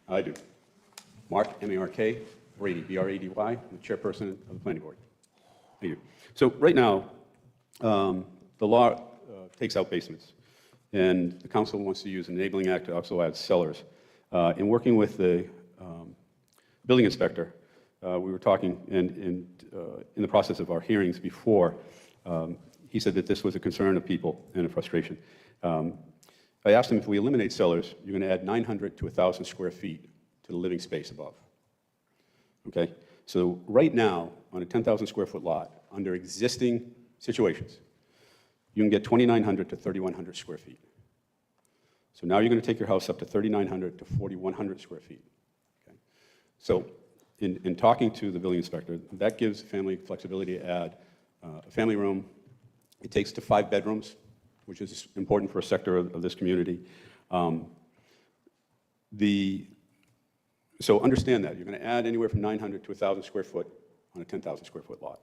I do. Mark, M-A-R-K, Brady, B-R-A-D-Y, I'm the chairperson of the planning board. Thank you. So right now, the law takes out basements, and the council wants to use an enabling act to also add cellars. In working with the building inspector, we were talking, and in the process of our hearings before, he said that this was a concern of people and a frustration. I asked him if we eliminate cellars, you're going to add 900 to 1,000 square feet to the living space above. Okay? So right now, on a 10,000 square foot lot, under existing situations, you can get 2,900 to 3,100 square feet. So now you're going to take your house up to 3,900 to 4,100 square feet. Okay? So in talking to the building inspector, that gives family flexibility to add a family room. It takes to 5 bedrooms, which is important for a sector of this community. So understand that. You're going to add anywhere from 900 to 1,000 square foot on a 10,000 square foot lot.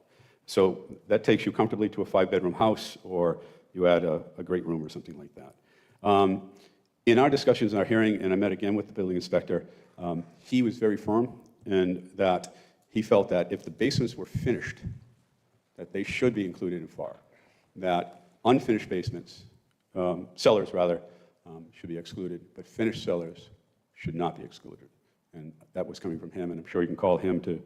So that takes you comfortably to a 5-bedroom house, or you add a great room or something like that. In our discussions in our hearing, and I met again with the building inspector, he was very firm in that he felt that if the basements were finished, that they should be included in FAR. That unfinished basements, cellars rather, should be excluded, but finished cellars should not be excluded. And that was coming from him, and I'm sure you can call him to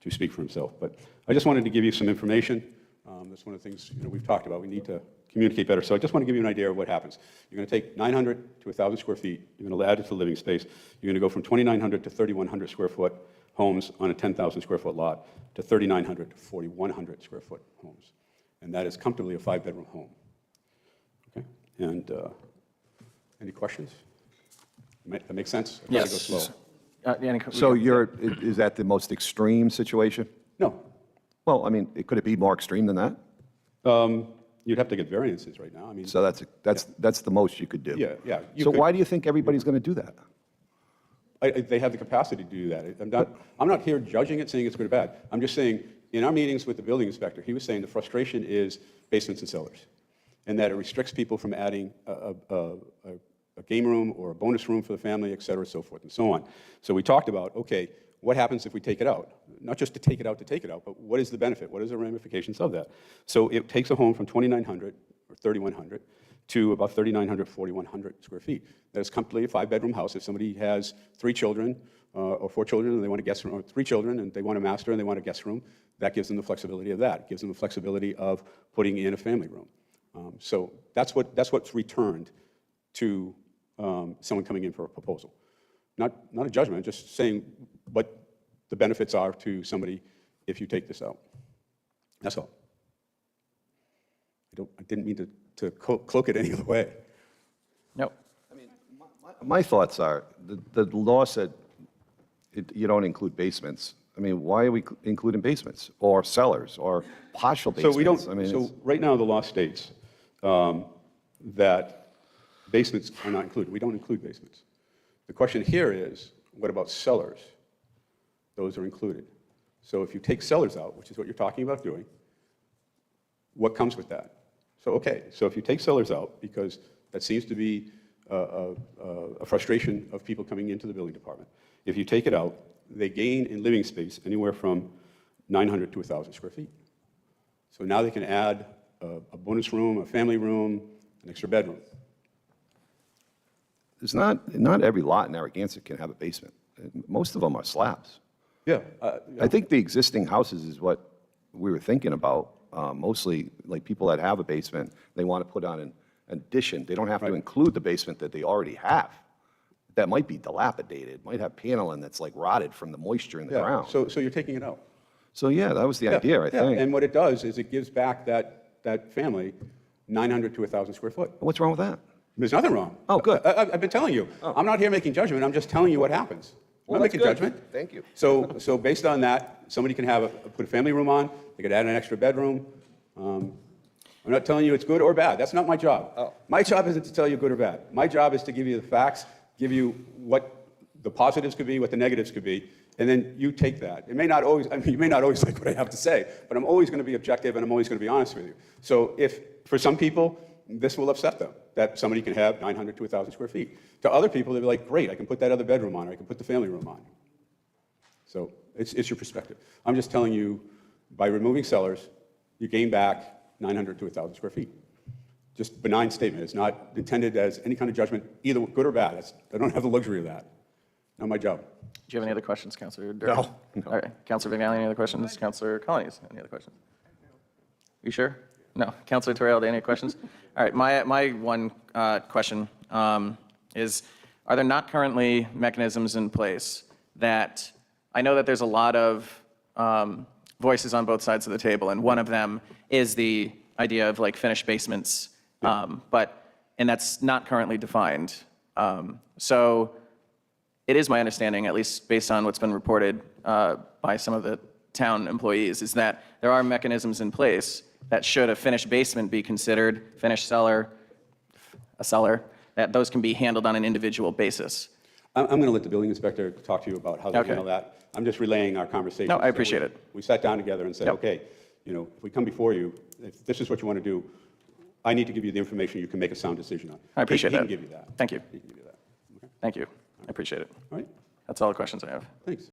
speak for himself. But I just wanted to give you some information. That's one of the things we've talked about. We need to communicate better. So I just want to give you an idea of what happens. You're going to take 900 to 1,000 square feet. You're going to add it to living space. You're going to go from 2,900 to 3,100 square foot homes on a 10,000 square foot lot to 3,900 to 4,100 square foot homes. And that is comfortably a 5-bedroom home. Okay? And any questions? That makes sense? Yes. Go slow. So is that the most extreme situation? No. Well, I mean, could it be more extreme than that? You'd have to get variances right now. I mean, So that's the most you could do? yeah. So why do you think everybody's going to do that? They have the capacity to do that. I'm not here judging it, saying it's good or bad. I'm just saying, in our meetings with the building inspector, he was saying the frustration is basements and cellars, and that it restricts people from adding a game room or a bonus room for the family, et cetera, so forth and so on. So we talked about, okay, what happens if we take it out? Not just to take it out, but what is the benefit? What is the ramifications of that? So it takes a home from 2,900 or 3,100 to about 3,900, 4,100 square feet. That is comfortably a 5-bedroom house. If somebody has 3 children or 4 children and they want a guest room, or 3 children and they want a master and they want a guest room, that gives them the flexibility of that. It gives them the flexibility of putting in a family room. So that's what's returned to someone coming in for a proposal. Not a judgment, just saying what the benefits are to somebody if you take this out. That's all. I didn't mean to cloak it any other way. No. I mean, my thoughts are, the law said you don't include basements. I mean, why are we including basements or cellars or partial basements? So we don't. I mean, so right now the law states that basements are not included. We don't include basements. The question here is, what about cellars? Those are included. So if you take cellars out, which is what you're talking about doing, what comes with that? So okay, so if you take cellars out, because that seems to be a frustration of people coming into the building department, if you take it out, they gain in living space anywhere from 900 to 1,000 square feet. So now they can add a bonus room, a family room, an extra bedroom. It's not every lot in Narragansett can have a basement. Most of them are slabs. Yeah. I think the existing houses is what we were thinking about. Mostly, like people that have a basement, they want to put on an addition. They don't have to include the basement that they already have. That might be dilapidated, might have paneling that's like rotted from the moisture in the ground. So you're taking it out. So yeah, that was the idea, I think. And what it does is it gives back that family 900 to 1,000 square foot. What's wrong with that? There's nothing wrong. Oh, good. I've been telling you. Oh. I'm not here making judgment. I'm just telling you what happens. I'm not making judgment. Thank you. So based on that, somebody can put a family room on. They could add an extra bedroom. I'm not telling you it's good or bad. That's not my job. Oh. My job isn't to tell you good or bad. My job is to give you the facts, give you what the positives could be, what the negatives could be, and then you take that. It may not always, you may not always like what I have to say, but I'm always going to be objective and I'm always going to be honest with you. So if, for some people, this will upset them, that somebody can have 900 to 1,000 square feet. To other people, they'll be like, great, I can put that other bedroom on, or I can put the family room on. So it's your perspective. I'm just telling you, by removing cellars, you gain back 900 to 1,000 square feet. Just benign statement. It's not intended as any kind of judgment, either good or bad. I don't have the luxury of that. Not my job. Do you have any other questions, Councilor Durden? No. All right. Councilor Vignali, any other questions? Councilor Colonies, any other questions? You sure? No. Councilor Torrell, any questions? All right. My one question is, are there not currently mechanisms in place that, I know that there's a lot of voices on both sides of the table, and one of them is the idea of like finished basements, and that's not currently defined. So it is my understanding, at least based on what's been reported by some of the town employees, is that there are mechanisms in place that should a finished basement be considered, finished cellar, a cellar, that those can be handled on an individual basis. I'm going to let the building inspector talk to you about how they handle that. I'm just relaying our conversation. No, I appreciate it. We sat down together and said, okay, if we come before you, if this is what you want to do, I need to give you the information you can make a sound decision on. I appreciate he that. He can give you that. Thank you. He can give you that. Okay. Thank you. I appreciate it. All right. That's all the questions I have. Thanks.